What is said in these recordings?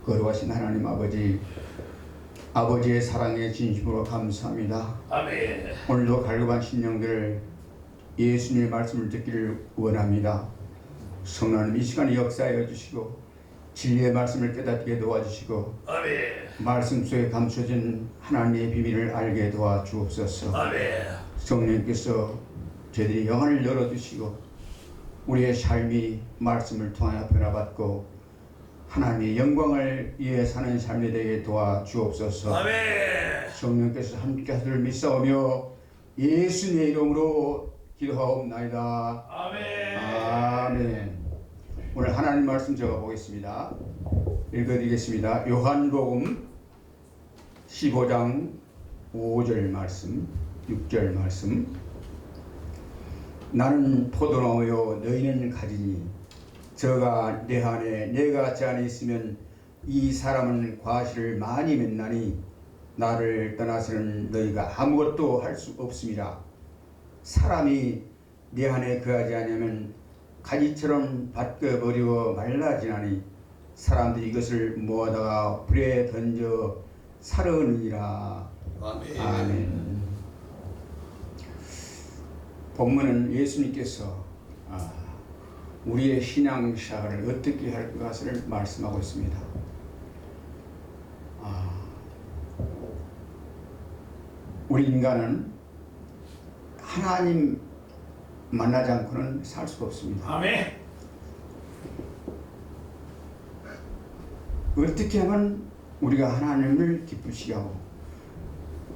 거룩하신 하나님 아버지, 아버지의 사랑에 진심으로 감사합니다. 아멘. 오늘도 갈급한 심령들 예수님의 말씀을 듣기를 원합니다. 성령님 이 시간에 역사하여 주시고 진리의 말씀을 깨닫게 도와주시고 아멘. 말씀 속에 감춰진 하나님의 비밀을 알게 도와주옵소서. 아멘. 성령님께서 저희들이 영안을 열어주시고 우리의 삶이 말씀을 통하여 변화받고 하나님의 영광을 위해 사는 삶이 되게 도와주옵소서. 아멘. 성령께서 함께 하시를 믿사오며 예수님의 이름으로 기도하옵나이다. 아멘. 아멘. 오늘 하나님 말씀 적어보겠습니다. 읽어드리겠습니다. 요한복음 15장 5절 말씀, 6절 말씀. 나는 포도나무요 너희는 가지니 저가 내 안에 내가 제 안에 있으면 이 사람은 과실을 많이 맺나니 나를 떠나서는 너희가 아무것도 할 수 없습니다. 사람이 내 안에 거하지 않으면 가지처럼 벗겨버리고 말라지나니 사람들이 이것을 모아다가 불에 던져 사르느니라. 아멘. 아멘. 본문은 예수님께서 우리의 신앙 시작을 어떻게 할 것을 말씀하고 있습니다. 우리 인간은 하나님 만나지 않고는 살 수가 없습니다. 아멘. 어떻게 하면 우리가 하나님을 기쁘시게 하고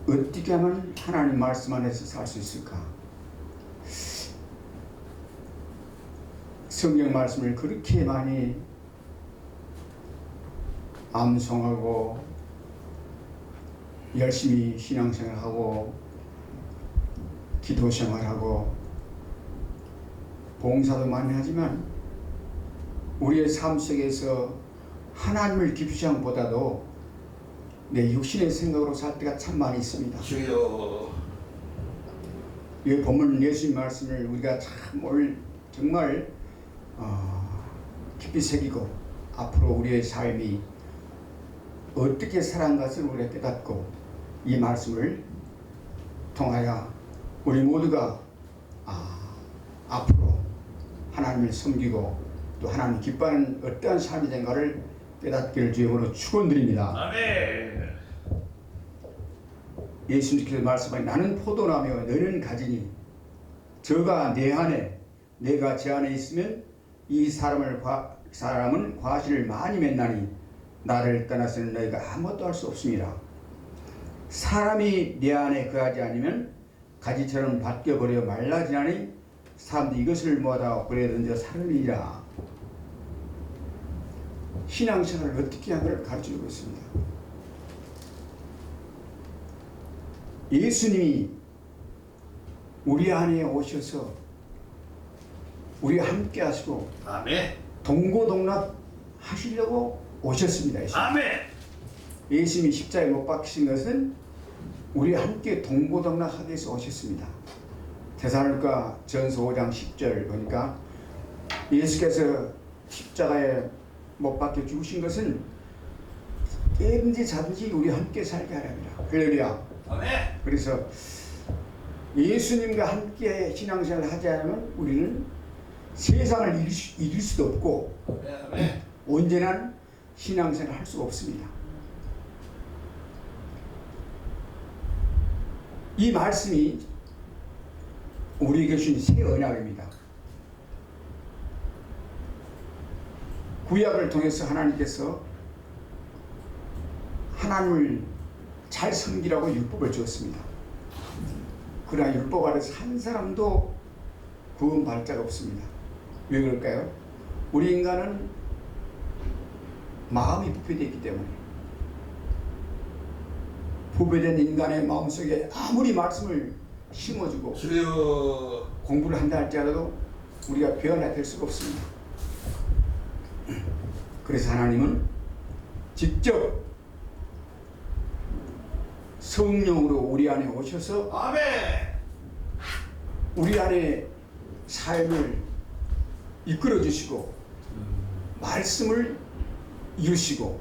어떻게 하면 하나님 말씀 안에서 살 수 있을까? 성경 말씀을 그렇게 많이 암송하고 열심히 신앙생활하고 기도생활하고 봉사도 많이 하지만 우리의 삶 속에서 하나님을 기쁘시 함보다도 내 육신의 생각으로 살 때가 참 많이 있습니다. 주여. 이 본문 예수님 말씀을 우리가 참 오늘 정말 깊이 새기고 앞으로 우리의 삶이 어떻게 살아간 것을 우리가 깨닫고 이 말씀을 통하여 우리 모두가 앞으로 하나님을 섬기고 또 하나님 기뻐하는 어떠한 삶이 된가를 깨닫기를 주님으로 축원드립니다. 아멘. 예수님께서 말씀하신 나는 포도나무요 너희는 가지니 저가 내 안에 내가 제 안에 있으면 이 사람은 과실을 많이 맺나니 나를 떠나서는 너희가 아무것도 할 수 없습니다. 사람이 내 안에 거하지 않으면 가지처럼 벗겨버려 말라지나니 사람들이 이것을 모아다 불에 던져 사르니라. 신앙생활을 어떻게 하는가를 가르쳐주고 있습니다. 예수님이 우리 안에 오셔서 우리와 함께 하시고 아멘. 동고동락 하시려고 오셨습니다. 아멘. 예수님이 십자가에 못 박히신 것은 우리와 함께 동고동락하기 위해서 오셨습니다. 데살로니가 전서 5장 10절 보니까 예수께서 십자가에 못 박혀 죽으신 것은 깨든지 자든지 우리와 함께 살게 하랍니다. 할렐루야. 아멘. 그래서 예수님과 함께 신앙생활을 하지 않으면 우리는 세상을 이길 수도 없고 아멘. 온전한 신앙생활을 할 수가 없습니다. 이 말씀이 우리에게 주신 새 언약입니다. 구약을 통해서 하나님께서 하나님을 잘 섬기라고 율법을 주었습니다. 그러나 율법 아래서 한 사람도 구원받을 자가 없습니다. 왜 그럴까요? 우리 인간은 마음이 부패되어 있기 때문에 부패된 인간의 마음속에 아무리 말씀을 심어주고 주여. 공부를 한다 할지라도 우리가 변화될 수가 없습니다. 그래서 하나님은 직접 성령으로 우리 안에 오셔서 아멘. 우리 안에 삶을 이끌어 주시고 말씀을 이루시고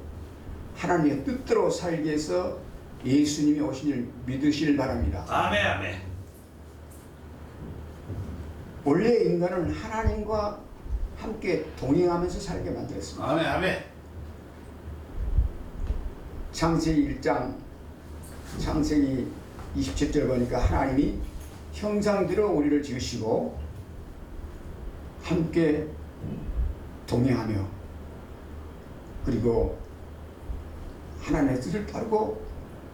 하나님의 뜻대로 살기 위해서 예수님이 오신 줄 믿으시길 바랍니다. 아멘 아멘. 원래 인간은 하나님과 함께 동행하면서 살게 만들었습니다. 아멘 아멘. 창세기 1장 창세기 27절 보니까 하나님이 형상대로 우리를 지으시고 함께 동행하며 그리고 하나님의 뜻을 따르고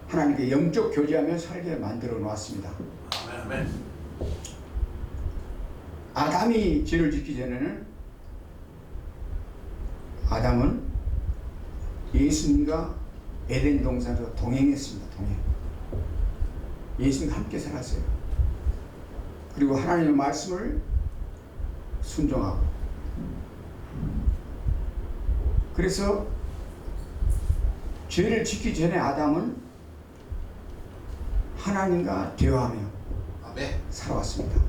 하나님께 영적 교제하며 살게 만들어 놓았습니다. 아멘 아멘. 아담이 죄를 짓기 전에는 아담은 예수님과 에덴 동산에서 동행했습니다. 동행. 예수님과 함께 살았어요. 그리고 하나님의 말씀을 순종하고 그래서 죄를 짓기 전에 아담은 하나님과 대화하며 아멘. 살아왔습니다.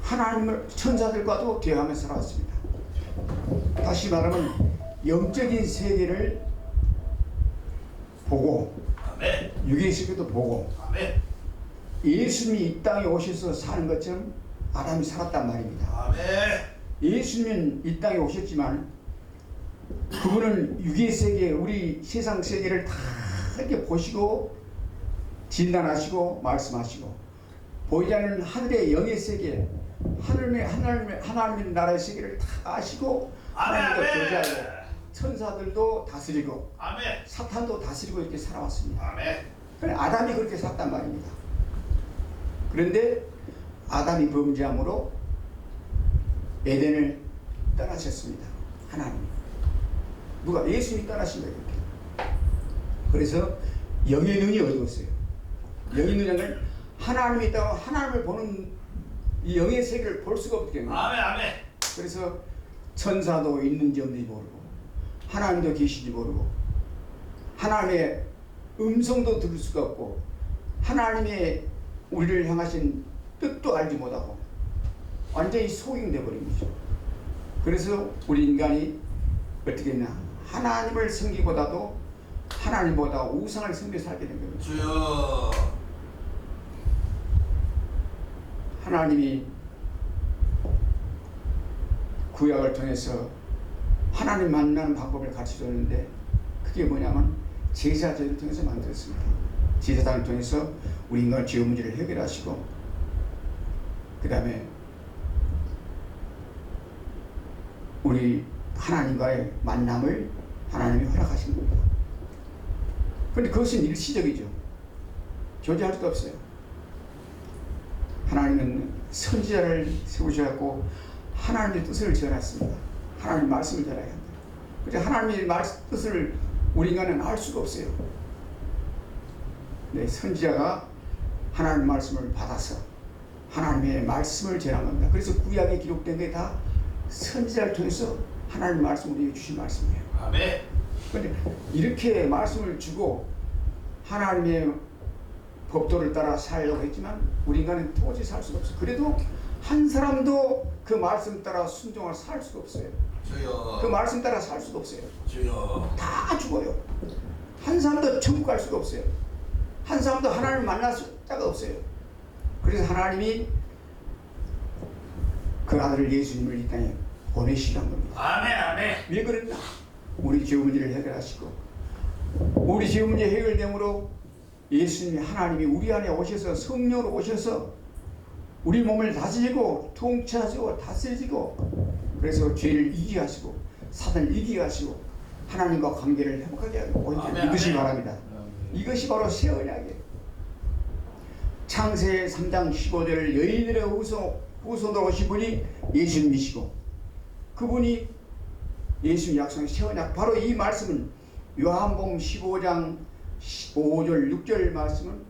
하나님을 천사들과도 대화하며 살아왔습니다. 다시 말하면 영적인 세계를 보고 아멘. 육의 세계도 보고 아멘. 예수님이 이 땅에 오셔서 사는 것처럼 아담이 살았단 말입니다. 아멘. 예수님은 이 땅에 오셨지만 그분은 육의 세계, 우리 세상 세계를 다 이렇게 보시고 진단하시고 말씀하시고 보이지 않는 하늘의 영의 세계, 하나님의 나라의 세계를 다 아시고 하나님과 교제하고 천사들도 다스리고 아멘. 사탄도 다스리고 이렇게 살아왔습니다. 아멘. 그래 아담이 그렇게 샀단 말입니다. 그런데 아담이 범죄함으로 에덴을 떠나셨습니다. 하나님. 누가? 예수님이 떠나신 거예요. 이렇게. 그래서 영의 눈이 어두웠어요. 영의 눈은 하나님이 있다고 하나님을 보는 이 영의 세계를 볼 수가 없게 된 거예요. 아멘 아멘. 그래서 천사도 있는지 없는지 모르고 하나님도 계신지 모르고 하나님의 음성도 들을 수가 없고 하나님의 우리를 향하신 뜻도 알지 못하고 완전히 소경돼 버린 거죠. 그래서 우리 인간이 어떻게 했나? 하나님을 섬기보다도 하나님보다 우상을 섬겨 살게 된 겁니다. 주여. 하나님이 구약을 통해서 하나님 만나는 방법을 가르쳐줬는데 그게 뭐냐면 제사제를 통해서 만들었습니다. 제사장을 통해서 우리 인간의 죄 문제를 해결하시고 그 다음에 우리 하나님과의 만남을 하나님이 허락하신 겁니다. 그런데 그것은 일시적이죠. 교제할 수도 없어요. 하나님은 선지자를 세우셔갖고 하나님의 뜻을 전했습니다. 하나님 말씀을 전해야 합니다. 그래서 하나님의 뜻을 우리 인간은 알 수가 없어요. 네, 선지자가 하나님 말씀을 받아서 하나님의 말씀을 전한 겁니다. 그래서 구약에 기록된 게 다 선지자를 통해서 하나님 말씀을 우리에게 주신 말씀이에요. 아멘. 그런데 이렇게 말씀을 주고 하나님의 법도를 따라 살려고 했지만 우리 인간은 도저히 살 수가 없어요. 그래도 한 사람도 그 말씀 따라 순종을 살 수가 없어요. 주여. 그 말씀 따라 살 수가 없어요. 주여. 다 죽어요. 한 사람도 천국 갈 수가 없어요. 한 사람도 하나님을 만날 수가 없어요. 그래서 하나님이 그 아들을 예수님을 이 땅에 보내시란 겁니다. 아멘 아멘. 왜 그랬나? 우리 죄 문제를 해결하시고 우리 죄 문제 해결됨으로 예수님이 하나님이 우리 안에 오셔서 성령으로 오셔서 우리 몸을 다스리고 통치하시고 다스리시고 그래서 죄를 이기게 하시고 사단을 이기게 하시고 하나님과 관계를 회복하게 하고 믿으시기 바랍니다. 이것이 바로 새 언약이에요. 창세 3장 15절 여인들의 후손으로 오신 분이 예수님이시고 그분이 예수님 약속의 새 언약 바로 이 말씀은 요한복음 15장 5절 6절 말씀은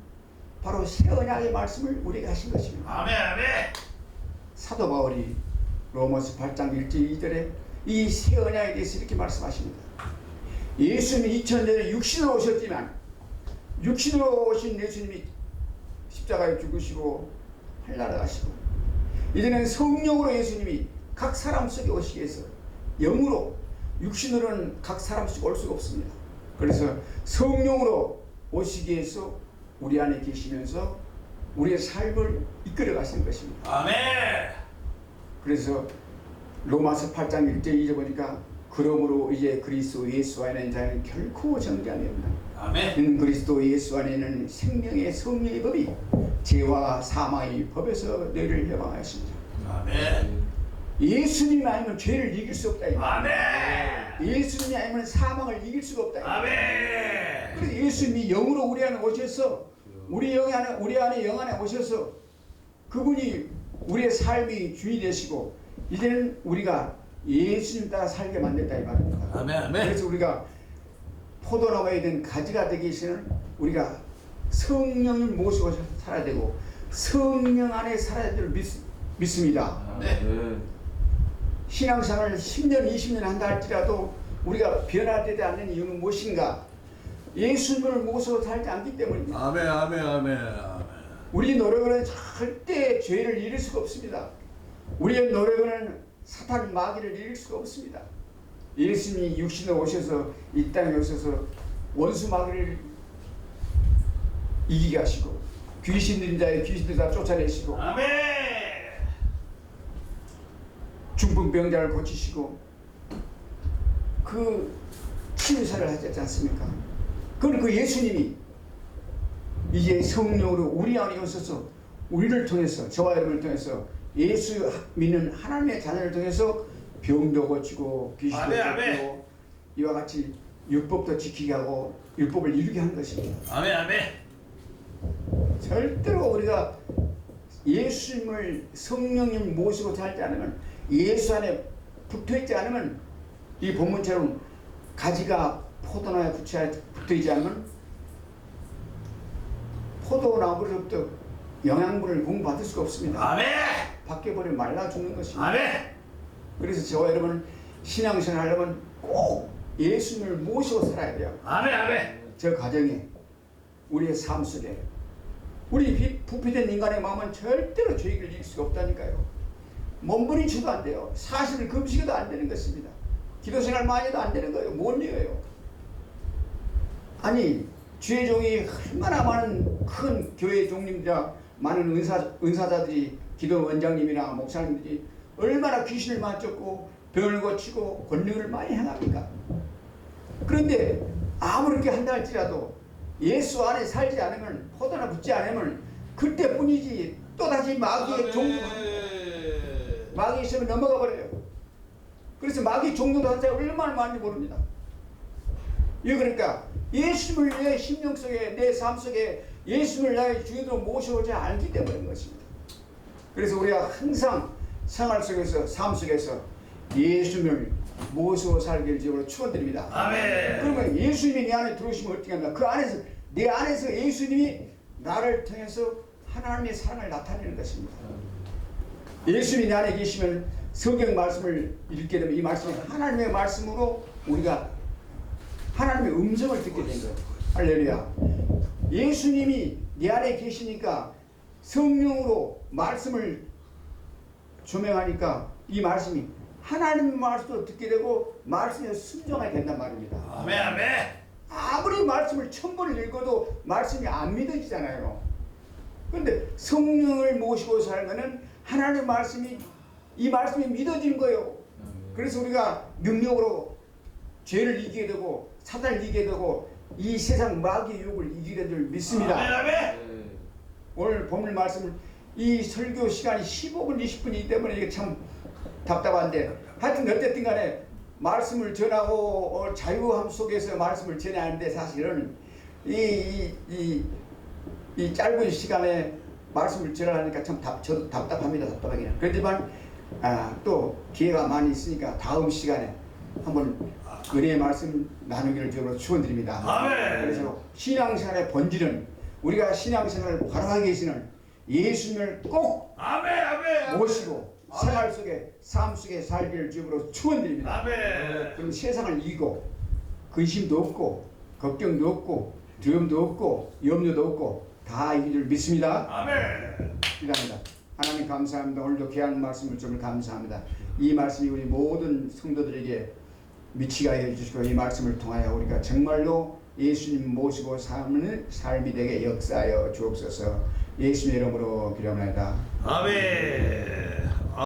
바로 새 언약의 말씀을 우리에게 하신 것입니다. 아멘 아멘. 사도 바울이 로마서 8장 1절 2절에 이 새 언약에 대해서 이렇게 말씀하십니다. 예수님이 2000년에 육신으로 오셨지만 육신으로 오신 예수님이 십자가에 죽으시고 하늘나라 가시고 이제는 성령으로 예수님이 각 사람 속에 오시기 위해서 영으로 육신으로는 각 사람 속에 올 수가 없습니다. 그래서 성령으로 오시기 위해서 우리 안에 계시면서 우리의 삶을 이끌어 가시는 것입니다. 아멘. 그래서 로마서 8장 1절 2절 보니까 그러므로 이제 그리스도 예수 안에 있는 자는 결코 정죄함이 없나. 아멘. 그리스도 예수 안에는 생명의 성령의 법이 죄와 사망의 법에서 너희를 해방하였습니다. 아멘. 예수님 아니면 죄를 이길 수 없다. 아멘. 예수님이 아니면 사망을 이길 수가 없다. 아멘. 그래서 예수님이 영으로 우리 안에 오셔서 우리 안에 영 안에 오셔서 그분이 우리의 삶이 주인이 되시고 이제는 우리가 예수님 따라 살게 만든다 이 말입니다. 아멘. 아멘. 그래서 우리가 포도나무에 든 가지가 되기 위해서는 우리가 성령을 모시고 살아야 되고 성령 안에 살아야 될 믿습니다. 네. 신앙생활을 10년 20년 한다 할지라도 우리가 변화되지 않는 이유는 무엇인가? 예수님을 모시고 살지 않기 때문입니다. 아멘. 아멘. 아멘. 우리 노력으로는 절대 죄를 이길 수가 없습니다. 우리의 노력으로는 사탄 마귀를 이길 수가 없습니다. 예수님이 육신으로 오셔서 이 땅에 오셔서 원수 마귀를 이기게 하시고 귀신 들린 자의 귀신들 다 쫓아내시고 아멘. 중풍병자를 고치시고 그 치유사를 하셨지 않습니까? 그건 그 예수님이 이제 성령으로 우리 안에 오셔서 우리를 통해서 저와 여러분을 통해서 예수 믿는 하나님의 자녀를 통해서 병도 고치고 귀신도 고치고 이와 같이 율법도 지키게 하고 율법을 이루게 하는 것입니다. 아멘. 아멘. 절대로 우리가 예수님을 성령님을 모시고 살지 않으면 예수 안에 붙어있지 않으면 이 본문처럼 가지가 포도나무에 붙어있지 않으면 포도나무로부터 영양분을 공부받을 수가 없습니다. 아멘. 밖에 버리면 말라 죽는 것입니다. 아멘. 그래서 저와 여러분 신앙생활 하려면 꼭 예수님을 모시고 살아야 돼요. 아멘. 아멘. 저 가정에 우리의 삶 속에 우리 부패된 인간의 마음은 절대로 죄를 이길 수가 없다니까요. 몸부림쳐도 안 돼요. 사실을 금식해도 안 되는 것입니다. 기도생활 많이 해도 안 되는 거예요. 못 이겨요. 아니 주의 종이 얼마나 많은 큰 교회 종님들 많은 은사자들이 기도 원장님이나 목사님들이 얼마나 귀신을 맞췄고 병을 고치고 권능을 많이 행합니까? 그런데 아무렇게 한다 할지라도 예수 안에 살지 않으면 포도나 붙지 않으면 그때뿐이지 또다시 마귀의 종도 마귀 시험에 넘어가 버려요. 그래서 마귀 종도도 한 사람이 얼마나 많은지 모릅니다. 왜 그러니까 예수님을 내 심령 속에 내 삶 속에 예수님을 나의 주인으로 모셔오지 않기 때문인 것입니다. 그래서 우리가 항상 생활 속에서 삶 속에서 예수님을 모시고 살기를 주로 축원드립니다. 아멘. 그러면 예수님이 내 안에 들어오시면 어떻게 합니까? 그 안에서 내 안에서 예수님이 나를 통해서 하나님의 사랑을 나타내는 것입니다. 예수님이 내 안에 계시면 성경 말씀을 읽게 되면 이 말씀이 하나님의 말씀으로 우리가 하나님의 음성을 듣게 된 거예요. 할렐루야. 예수님이 내 안에 계시니까 성령으로 말씀을 조명하니까 이 말씀이 하나님 말씀도 듣게 되고 말씀에 순종하게 된단 말입니다. 아멘. 아멘. 아무리 말씀을 1000번을 읽어도 말씀이 안 믿어지잖아요. 그런데 성령을 모시고 살면은 하나님의 말씀이 이 말씀이 믿어지는 거예요. 그래서 우리가 능력으로 죄를 이기게 되고 사단을 이기게 되고 이 세상 마귀의 유혹을 이기게 될 줄 믿습니다. 아멘. 아멘. 오늘 본문 말씀을 이 설교 시간이 15분 20분이기 때문에 이게 참 답답한데 하여튼 어쨌든 간에 말씀을 전하고 자유함 속에서 말씀을 전해야 하는데 사실은 이 짧은 시간에 말씀을 전하니까 참 저도 답답합니다. 답답하기는. 그렇지만 또 기회가 많이 있으니까 다음 시간에 한번 은혜의 말씀 나누기를 주로 축원드립니다. 아멘. 그래서 신앙생활의 본질은 우리가 신앙생활을 바라하게 계시는 예수님을 꼭 아멘. 아멘. 모시고 생활 속에 삶 속에 살기를 주로 축원드립니다. 아멘. 그럼 세상을 이기고 근심도 없고 걱정도 없고 두려움도 없고 염려도 없고 다 이길 줄 믿습니다. 아멘. 기도합니다. 하나님 감사합니다. 오늘도 귀한 말씀을 좀 감사합니다. 이 말씀이 우리 모든 성도들에게 미치게 해주시고 이 말씀을 통하여 우리가 정말로 예수님 모시고 사는 삶이 되게 역사하여 주옵소서. 예수님 이름으로 기도합니다. 아멘.